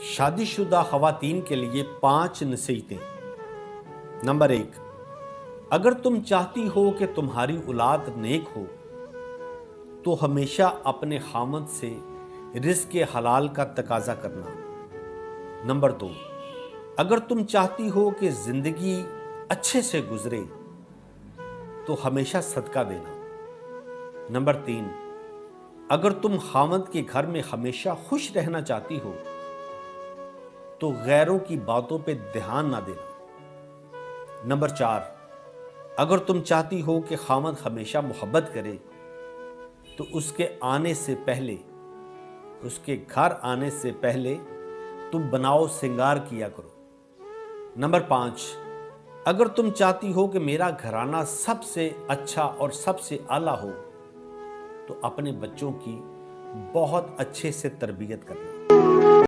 شادی شدہ خواتین کے لیے 5 نصیحتیں۔ نمبر 1، اگر تم چاہتی ہو کہ تمہاری اولاد نیک ہو تو ہمیشہ اپنے خامند سے رزق حلال کا تقاضا کرنا۔ نمبر 2، اگر تم چاہتی ہو کہ زندگی اچھے سے گزرے تو ہمیشہ صدقہ دینا۔ نمبر 3، اگر تم خامند کے گھر میں ہمیشہ خوش رہنا چاہتی ہو تو غیروں کی باتوں پہ دھیان نہ دینا۔ نمبر 4، اگر تم چاہتی ہو کہ خامند ہمیشہ محبت کرے تو اس کے گھر آنے سے پہلے تم بناؤ سنگار کیا کرو۔ نمبر 5، اگر تم چاہتی ہو کہ میرا گھرانہ سب سے اچھا اور سب سے اعلیٰ ہو تو اپنے بچوں کی بہت اچھے سے تربیت کرنا۔